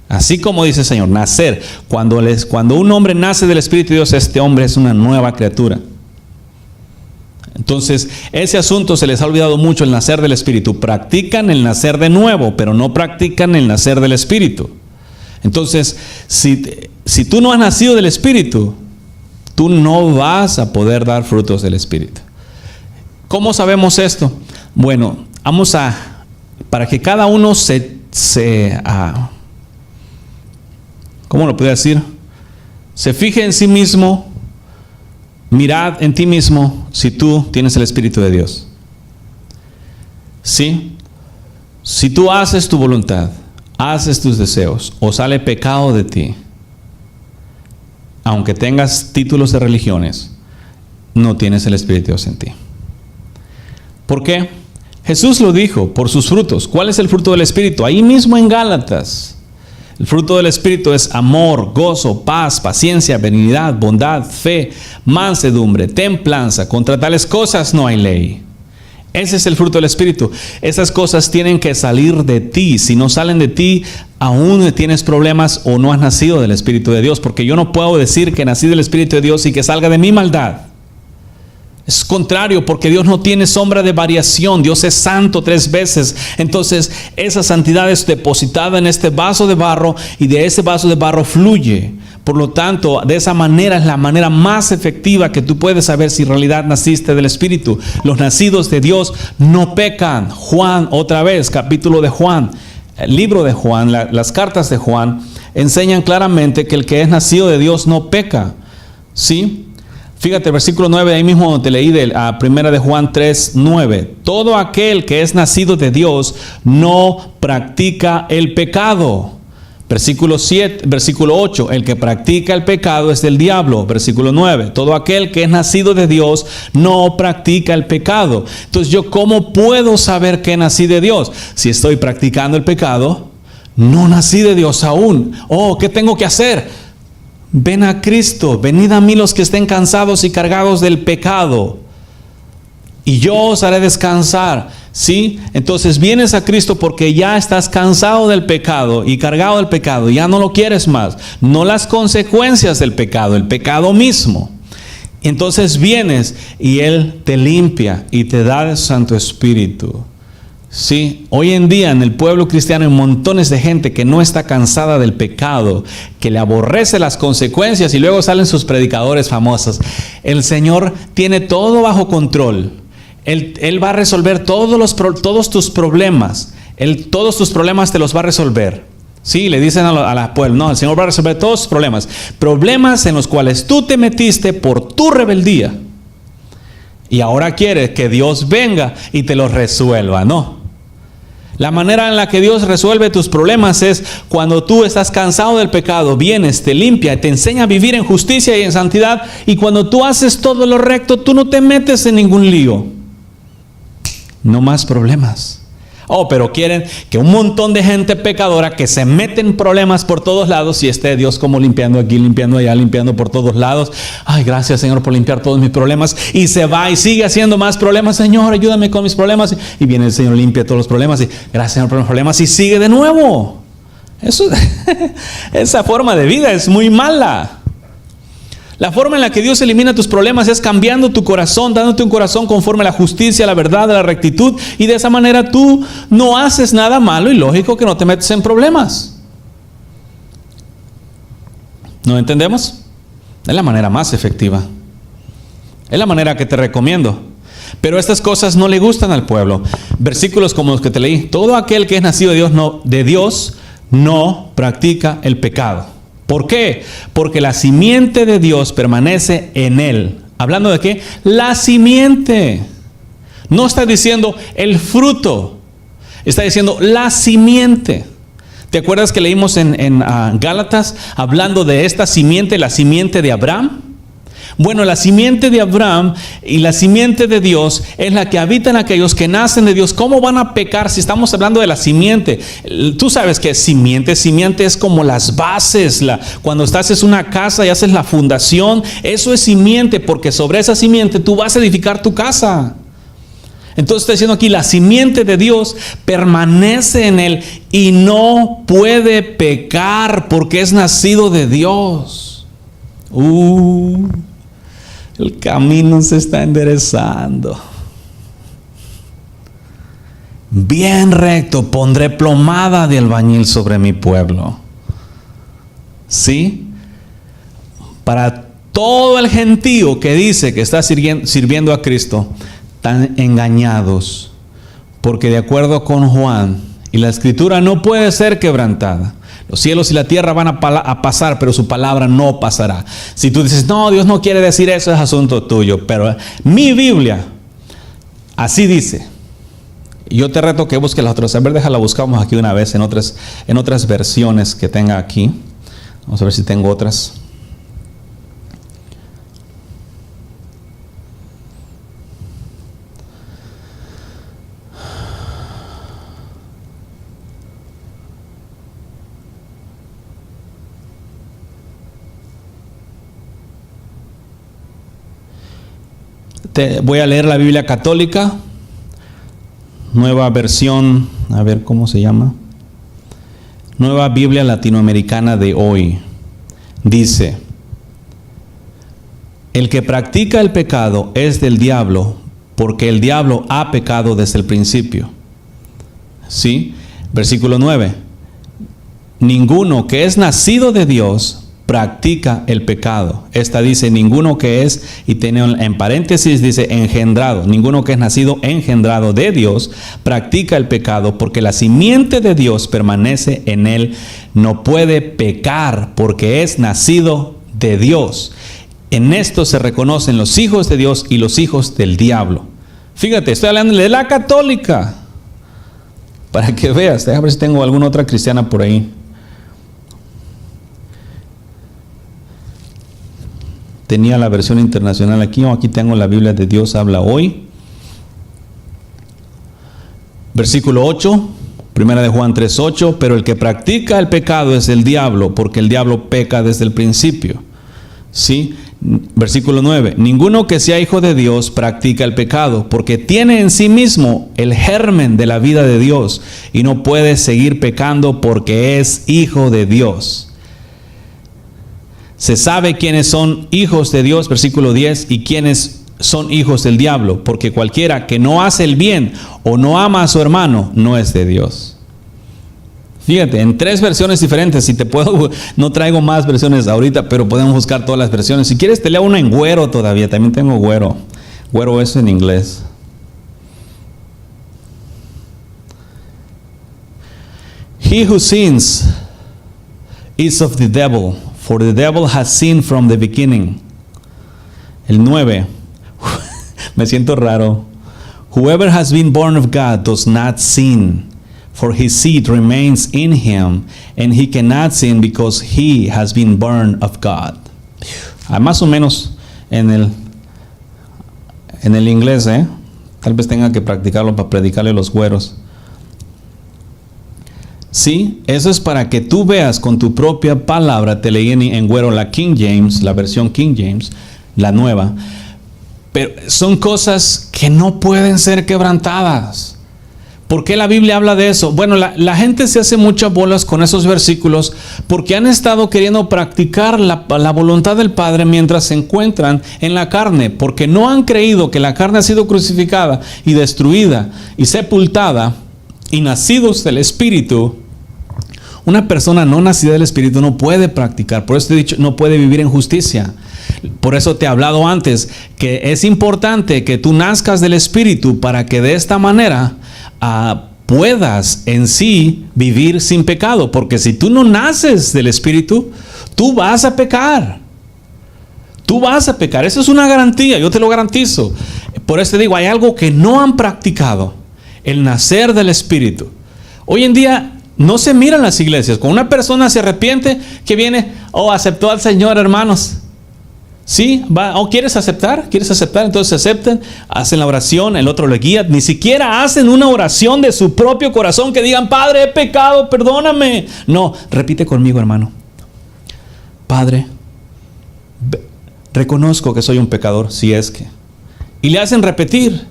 Así como dice el Señor, nacer. Cuando un hombre nace del Espíritu de Dios, este hombre es una nueva criatura. Entonces, ese asunto se les ha olvidado mucho, el nacer del Espíritu. Practican el nacer de nuevo, pero no practican el nacer del Espíritu. Entonces, si tú no has nacido del Espíritu, tú no vas a poder dar frutos del Espíritu. ¿Cómo sabemos esto? Bueno, para que cada uno ¿cómo lo puedo decir? Se fije en sí mismo. Mirad en ti mismo si tú tienes el Espíritu de Dios. ¿Sí? Si tú haces tu voluntad, haces tus deseos, o sale pecado de ti, aunque tengas títulos de religiones, no tienes el Espíritu de Dios en ti. ¿Por qué? Jesús lo dijo, por sus frutos. ¿Cuál es el fruto del Espíritu? Ahí mismo en Gálatas. El fruto del Espíritu es amor, gozo, paz, paciencia, benignidad, bondad, fe, mansedumbre, templanza. Contra tales cosas no hay ley. Ese es el fruto del Espíritu. Esas cosas tienen que salir de ti. Si no salen de ti, aún tienes problemas o no has nacido del Espíritu de Dios. Porque yo no puedo decir que nací del Espíritu de Dios y que salga de mi maldad. Es contrario, porque Dios no tiene sombra de variación. Dios es santo 3 veces. Entonces, esa santidad es depositada en este vaso de barro y de ese vaso de barro fluye. Por lo tanto, de esa manera es la manera más efectiva que tú puedes saber si en realidad naciste del Espíritu. Los nacidos de Dios no pecan. Juan, otra vez, capítulo de Juan, el libro de Juan, las cartas de Juan, enseñan claramente que el que es nacido de Dios no peca. ¿Sí? Fíjate, versículo 9, ahí mismo donde te leí a primera de Juan 3, 9. Todo aquel que es nacido de Dios no practica el pecado. Versículo 8, el que practica el pecado es del diablo. Versículo 9, todo aquel que es nacido de Dios no practica el pecado. Entonces, ¿yo cómo puedo saber que nací de Dios? Si estoy practicando el pecado, no nací de Dios aún. Oh, ¿qué tengo que hacer? Ven a Cristo, venid a mí los que estén cansados y cargados del pecado, y yo os haré descansar. ¿Sí? Entonces vienes a Cristo porque ya estás cansado del pecado y cargado del pecado, ya no lo quieres más, no las consecuencias del pecado, el pecado mismo. Entonces vienes y Él te limpia y te da el Santo Espíritu. Sí, hoy en día en el pueblo cristiano hay montones de gente que no está cansada del pecado, que le aborrece las consecuencias, y luego salen sus predicadores famosos. El Señor tiene todo bajo control. Él va a resolver todos tus problemas. Todos tus problemas te los va a resolver. Sí, le dicen a la pueblo, no, el Señor va a resolver todos tus problemas. Problemas en los cuales tú te metiste por tu rebeldía. Y ahora quiere que Dios venga y te los resuelva, ¿no? La manera en la que Dios resuelve tus problemas es cuando tú estás cansado del pecado, vienes, te limpia, te enseña a vivir en justicia y en santidad, y cuando tú haces todo lo recto, tú no te metes en ningún lío. No más problemas. Oh, pero quieren que un montón de gente pecadora que se mete en problemas por todos lados, y esté Dios como limpiando aquí, limpiando allá, limpiando por todos lados. Ay, gracias Señor por limpiar todos mis problemas. Y se va y sigue haciendo más problemas. Señor, ayúdame con mis problemas. Y viene el Señor, limpia todos los problemas. Y gracias Señor por los problemas. Y sigue de nuevo. Esa forma de vida es muy mala. La forma en la que Dios elimina tus problemas es cambiando tu corazón, dándote un corazón conforme a la justicia, a la verdad, a la rectitud, y de esa manera tú no haces nada malo, y lógico que no te metes en problemas. ¿No entendemos? Es la manera más efectiva. Es la manera que te recomiendo. Pero estas cosas no le gustan al pueblo. Versículos como los que te leí. Todo aquel que es nacido de Dios no practica el pecado. ¿Por qué? Porque la simiente de Dios permanece en él. ¿Hablando de qué? La simiente. No está diciendo el fruto. Está diciendo la simiente. ¿Te acuerdas que leímos en Gálatas hablando de esta simiente, la simiente de Abraham? Bueno, la simiente de Abraham y la simiente de Dios es la que habitan aquellos que nacen de Dios. ¿Cómo van a pecar si estamos hablando de la simiente? Tú sabes que simiente es como las bases. Cuando estás en una casa y haces la fundación, eso es simiente, porque sobre esa simiente tú vas a edificar tu casa. Entonces está diciendo aquí, la simiente de Dios permanece en él y no puede pecar porque es nacido de Dios. El camino se está enderezando. Bien recto pondré plomada de albañil sobre mi pueblo. ¿Sí? Para todo el gentío que dice que está sirviendo a Cristo, están engañados. Porque de acuerdo con Juan, y la escritura no puede ser quebrantada. Los cielos y la tierra van a pasar, pero su palabra no pasará. Si tú dices, no, Dios no quiere decir eso, es asunto tuyo. Pero mi Biblia, así dice. Y yo te reto que busques las otras. A ver, déjala, buscamos aquí una vez en otras versiones que tenga aquí. Vamos a ver si tengo otras. Voy a leer la Biblia católica, nueva versión, a ver cómo se llama, Nueva Biblia Latinoamericana de hoy. Dice: el que practica el pecado es del diablo, porque el diablo ha pecado desde el principio. ¿Sí? Versículo 9. Ninguno que es nacido de Dios practica el pecado. Esta dice ninguno que es, y tiene en paréntesis dice engendrado. Ninguno que es nacido engendrado de Dios practica el pecado, porque la simiente de Dios permanece en él. No puede pecar porque es nacido de Dios. En esto se reconocen los hijos de Dios y los hijos del diablo. Fíjate, estoy hablando de la católica, para que veas. Déjame ver si tengo alguna otra cristiana por ahí. Tenía la versión internacional aquí, o aquí tengo la Biblia de Dios habla hoy. Versículo 8, primera de Juan 3:8, pero el que practica el pecado es el diablo, porque el diablo peca desde el principio. ¿Sí? Versículo 9, ninguno que sea hijo de Dios practica el pecado, porque tiene en sí mismo el germen de la vida de Dios, y no puede seguir pecando porque es hijo de Dios. Se sabe quiénes son hijos de Dios, versículo 10, y quiénes son hijos del diablo, porque cualquiera que no hace el bien o no ama a su hermano no es de Dios. Fíjate, en 3 versiones diferentes. Si te puedo, no traigo más versiones ahorita, pero podemos buscar todas las versiones. Si quieres te leo una en güero todavía, también tengo güero. Güero es en inglés. He who sins is of the devil, for the devil has sinned from the beginning. El 9. Me siento raro. Whoever has been born of God does not sin, for his seed remains in him, and he cannot sin because he has been born of God. Más o menos en el inglés, tal vez tenga que practicarlo para predicarle a los güeros. Sí, eso es para que tú veas con tu propia palabra. Te leí en güero la King James, la versión King James, la nueva. Pero son cosas que no pueden ser quebrantadas. ¿Por qué la Biblia habla de eso? Bueno, la gente se hace muchas bolas con esos versículos porque han estado queriendo practicar la voluntad del Padre mientras se encuentran en la carne, porque no han creído que la carne ha sido crucificada y destruida y sepultada, y nacidos del Espíritu. Una persona no nacida del Espíritu no puede practicar. Por eso te he dicho, no puede vivir en justicia. Por eso te he hablado antes que es importante que tú nazcas del Espíritu, para que de esta manera puedas en sí vivir sin pecado. Porque si tú no naces del Espíritu, tú vas a pecar. Tú vas a pecar. Eso es una garantía, yo te lo garantizo. Por eso te digo, hay algo que no han practicado: el nacer del Espíritu. Hoy en día no se mira en las iglesias. Cuando una persona se arrepiente, que viene, aceptó al Señor, hermanos. ¿Sí? ¿Quieres aceptar? ¿Quieres aceptar? Entonces acepten, hacen la oración, el otro le guía. Ni siquiera hacen una oración de su propio corazón que digan: Padre, he pecado, perdóname. No, repite conmigo, hermano. Padre, reconozco que soy un pecador, si es que. Y le hacen repetir.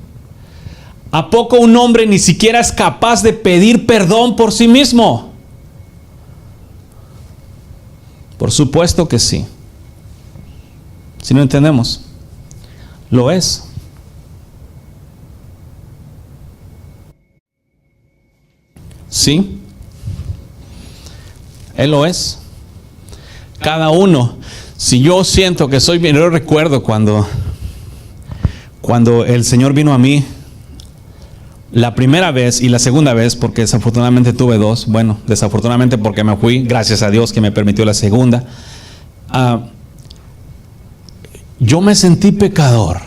¿A poco un hombre ni siquiera es capaz de pedir perdón por sí mismo? Por supuesto que sí. Si no entendemos, lo es. Sí, Él lo es. Cada uno. Si yo siento que soy bien, yo recuerdo cuando el Señor vino a mí la primera vez y la segunda vez, porque desafortunadamente tuve dos. Bueno, desafortunadamente porque me fui, gracias a Dios que me permitió la segunda. Yo me sentí pecador,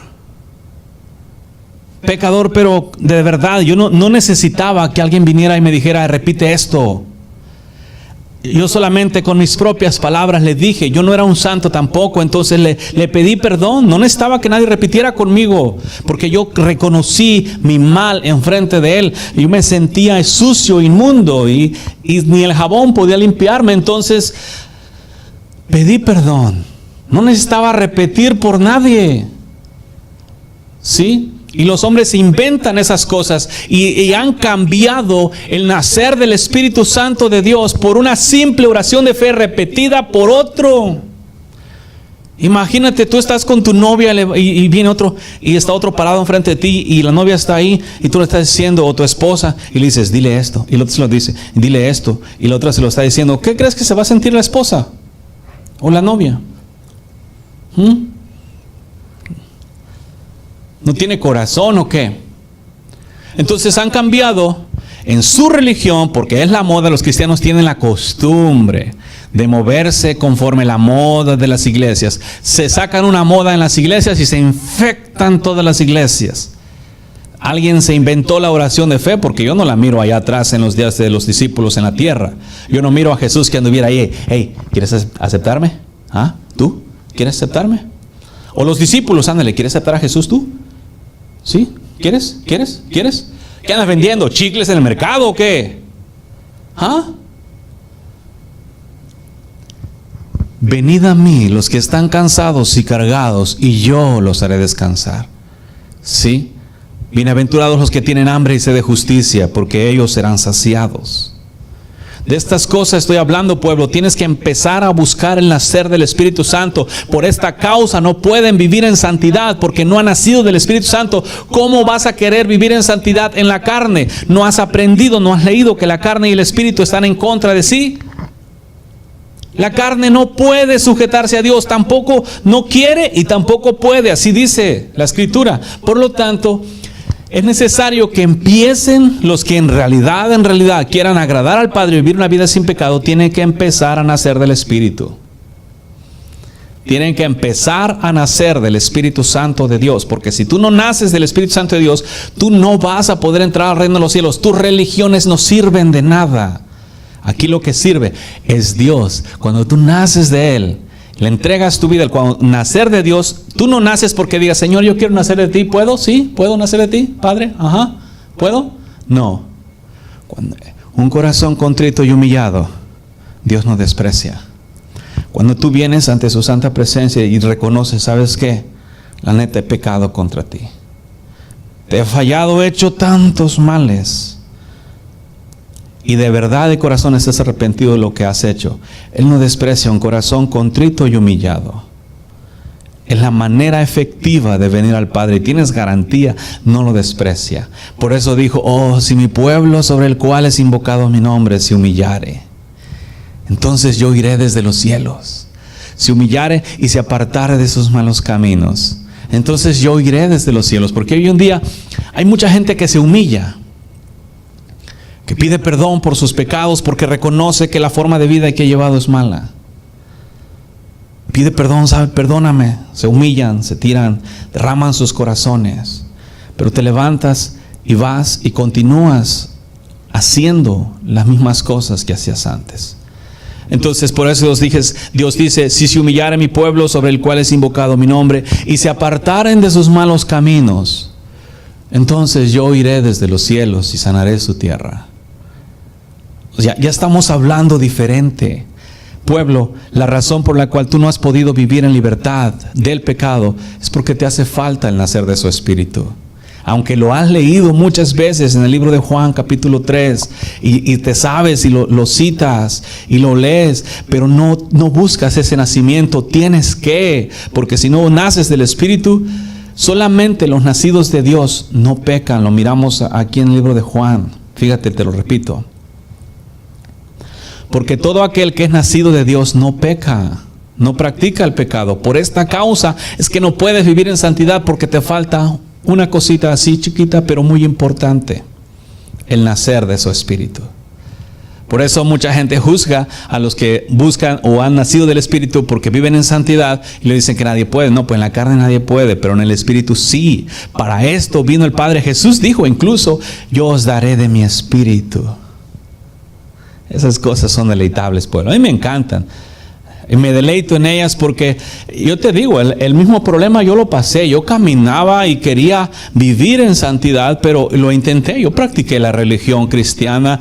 pero de verdad, yo no necesitaba que alguien viniera y me dijera: repite esto. Yo solamente con mis propias palabras le dije. Yo no era un santo tampoco, entonces le pedí perdón. No necesitaba que nadie repitiera conmigo, porque yo reconocí mi mal enfrente de Él. Yo me sentía sucio, inmundo, y ni el jabón podía limpiarme. Entonces pedí perdón. No necesitaba repetir por nadie. ¿Sí? Y los hombres inventan esas cosas y han cambiado el nacer del Espíritu Santo de Dios por una simple oración de fe repetida por otro. Imagínate, tú estás con tu novia y viene otro y está otro parado enfrente de ti y la novia está ahí y tú le estás diciendo, o tu esposa, y le dices: dile esto, y el otro se lo dice: dile esto, y la otra se lo está diciendo. ¿Qué crees que se va a sentir la esposa o la novia? ¿No tiene corazón o qué? Entonces han cambiado en su religión, porque es la moda. Los cristianos tienen la costumbre de moverse conforme la moda de las iglesias. Se sacan una moda en las iglesias y se infectan todas las iglesias. Alguien se inventó la oración de fe, porque yo no la miro allá atrás en los días de los discípulos en la tierra. Yo no miro a Jesús que anduviera ahí: hey, ¿quieres aceptarme? ¿Tú? ¿Quieres aceptarme? O los discípulos: ándale, ¿quieres aceptar a Jesús tú? ¿Sí? ¿Quieres? ¿Qué andas vendiendo? ¿Chicles en el mercado o qué? Venid a mí los que están cansados y cargados, y yo los haré descansar. ¿Sí? Bienaventurados los que tienen hambre y sed de justicia, porque ellos serán saciados. De estas cosas estoy hablando, pueblo. Tienes que empezar a buscar el nacer del Espíritu Santo. Por esta causa no pueden vivir en santidad, porque no han nacido del Espíritu Santo. ¿Cómo vas a querer vivir en santidad en la carne? No has aprendido, no has leído que la carne y el Espíritu están en contra de sí. La carne no puede sujetarse a Dios, tampoco no quiere y tampoco puede. Así dice la Escritura. Por lo tanto, es necesario que empiecen los que en realidad quieran agradar al Padre y vivir una vida sin pecado. Tienen que empezar a nacer del Espíritu. Tienen que empezar a nacer del Espíritu Santo de Dios. Porque si tú no naces del Espíritu Santo de Dios, tú no vas a poder entrar al reino de los cielos. Tus religiones no sirven de nada. Aquí lo que sirve es Dios. Cuando tú naces de Él, le entregas tu vida. Cuando nacer de Dios, tú no naces porque digas: Señor, yo quiero nacer de ti. ¿Puedo? ¿Sí? ¿Puedo nacer de ti, Padre? ¿Puedo? No. Cuando un corazón contrito y humillado, Dios no desprecia. Cuando tú vienes ante su santa presencia y reconoces: ¿sabes qué? La neta, he pecado contra ti. Te he fallado, he hecho tantos males. Y de verdad de corazón estás arrepentido de lo que has hecho. Él no desprecia un corazón contrito y humillado. Es la manera efectiva de venir al Padre. Y tienes garantía, no lo desprecia. Por eso dijo: si mi pueblo sobre el cual es invocado mi nombre se humillare, entonces yo iré desde los cielos. Se humillare y se apartare de sus malos caminos, entonces yo iré desde los cielos. Porque hoy en día hay mucha gente que se humilla. que pide perdón por sus pecados porque reconoce que la forma de vida que ha llevado es mala. Pide perdón, sabe, perdóname. Se humillan, se tiran, derraman sus corazones. Pero te levantas y vas y continúas haciendo las mismas cosas que hacías antes. Entonces por eso Dios dice, si se humillare mi pueblo sobre el cual es invocado mi nombre y se apartaren de sus malos caminos, entonces yo iré desde los cielos y sanaré su tierra. Ya estamos hablando diferente. Pueblo, la razón por la cual tú no has podido vivir en libertad del pecado es porque te hace falta el nacer de su espíritu. Aunque lo has leído muchas veces en el libro de Juan capítulo 3 y te sabes y lo citas y lo lees, pero no buscas ese nacimiento. Tienes que, porque si no naces del espíritu, solamente los nacidos de Dios no pecan. Lo miramos aquí en el libro de Juan. Fíjate, te lo repito. Porque todo aquel que es nacido de Dios no peca, no practica el pecado. Por esta causa es que no puedes vivir en santidad, porque te falta una cosita así chiquita pero muy importante: el nacer de su espíritu. Por eso mucha gente juzga a los que buscan o han nacido del espíritu porque viven en santidad y le dicen que nadie puede. No, pues en la carne nadie puede, pero en el espíritu sí. Para esto vino el Padre. Jesús dijo incluso: yo os daré de mi espíritu. Esas cosas son deleitables, pueblo. A mí me encantan. Y me deleito en ellas porque yo te digo, el mismo problema yo lo pasé. Yo caminaba y quería vivir en santidad, pero lo intenté. Yo practiqué la religión cristiana,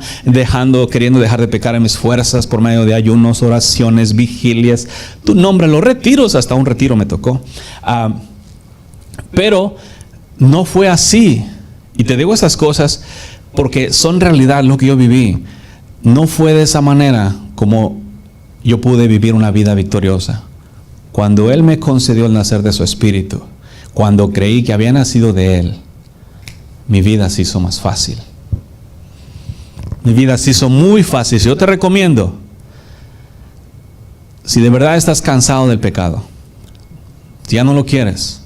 queriendo dejar de pecar en mis fuerzas por medio de ayunos, oraciones, vigilias. Tu nombre, los retiros, hasta un retiro me tocó. Pero no fue así. Y te digo estas cosas porque son realidad lo que yo viví. No fue de esa manera como yo pude vivir una vida victoriosa. Cuando Él me concedió el nacer de su espíritu, cuando creí que había nacido de Él, mi vida se hizo más fácil. Mi vida se hizo muy fácil. Yo te recomiendo, si de verdad estás cansado del pecado, si ya no lo quieres,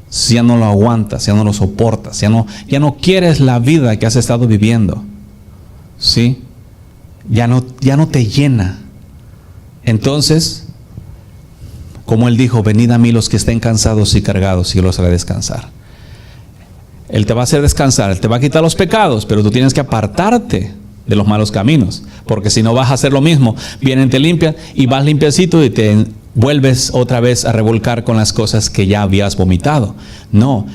si ya no lo aguantas, si ya no lo soportas, ya no quieres la vida que has estado viviendo, ¿sí? Ya no te llena. Entonces, como Él dijo: venid a mí los que estén cansados y cargados, y yo los haré descansar. Él te va a hacer descansar, Él te va a quitar los pecados, pero tú tienes que apartarte de los malos caminos, porque si no vas a hacer lo mismo. Vienen, te limpian y vas limpiecito y te vuelves otra vez a revolcar con las cosas que ya habías vomitado. No,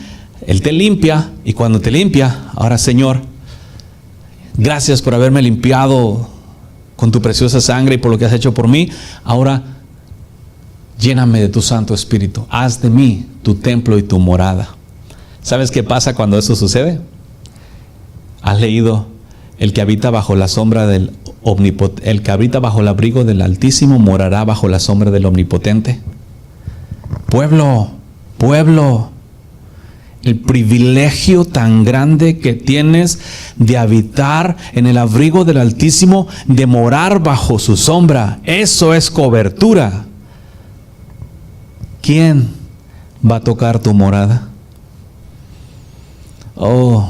Él te limpia, y cuando te limpia, ahora Señor, gracias por haberme limpiado con tu preciosa sangre y por lo que has hecho por mí. Ahora lléname de tu Santo Espíritu. Haz de mí tu templo y tu morada. ¿Sabes qué pasa cuando eso sucede? ¿Has leído: el que habita bajo la sombra del Omnipotente, el que habita bajo el abrigo del Altísimo morará bajo la sombra del Omnipotente? Pueblo, el privilegio tan grande que tienes de habitar en el abrigo del Altísimo, de morar bajo su sombra, eso es cobertura. ¿Quién va a tocar tu morada? Oh,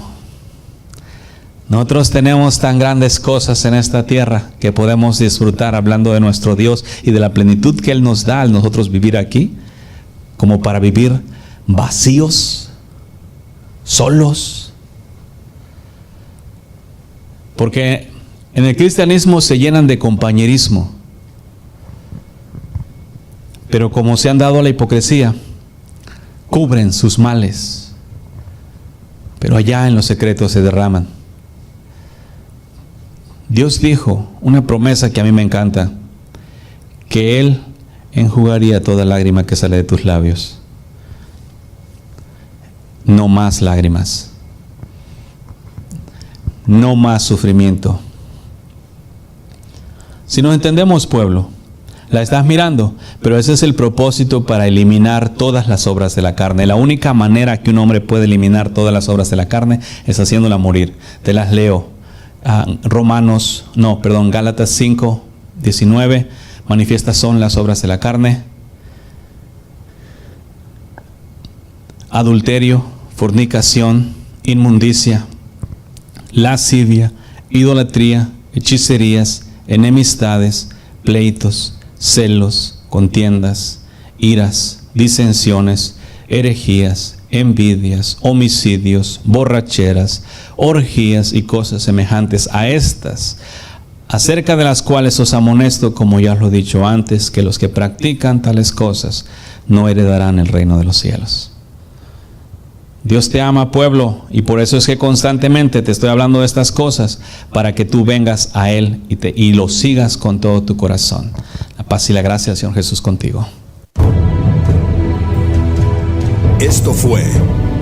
nosotros tenemos tan grandes cosas en esta tierra que podemos disfrutar, hablando de nuestro Dios y de la plenitud que Él nos da al nosotros vivir aquí, como para vivir vacíos, solos. Porque en el cristianismo se llenan de compañerismo, pero como se han dado a la hipocresía, cubren sus males, pero allá en los secretos se derraman. Dios dijo una promesa que a mí me encanta: que Él enjugaría toda lágrima que sale de tus labios. No más lágrimas, no más sufrimiento. Si nos entendemos, pueblo, la estás mirando, pero ese es el propósito, para eliminar todas las obras de la carne. La única manera que un hombre puede eliminar todas las obras de la carne es haciéndola morir. Te las leo. Gálatas 5, 19. Manifiestas son las obras de la carne: adulterio, fornicación, inmundicia, lascivia, idolatría, hechicerías, enemistades, pleitos, celos, contiendas, iras, disensiones, herejías, envidias, homicidios, borracheras, orgías y cosas semejantes a estas, acerca de las cuales os amonesto, como ya os lo he dicho antes, que los que practican tales cosas no heredarán el reino de los cielos. Dios te ama, pueblo, y por eso es que constantemente te estoy hablando de estas cosas, para que tú vengas a Él y lo sigas con todo tu corazón. La paz y la gracia del Señor Jesús contigo. Esto fue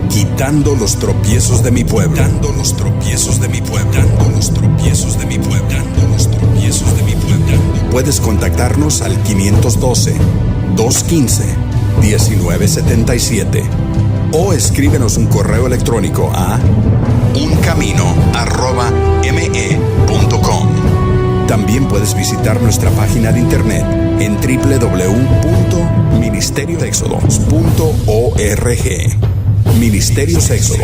Quitando los tropiezos de mi pueblo. Quitando los tropiezos de mi pueblo. Quitando los tropiezos de mi pueblo. Quitando los tropiezos de mi pueblo. Puedes contactarnos al 512-215-1977 o escríbenos un correo electrónico a uncamino@me.com. También puedes visitar nuestra página de internet en www.ministeriosexodos.org. Ministerios Éxodo.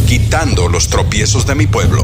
Quitando los tropiezos de mi pueblo.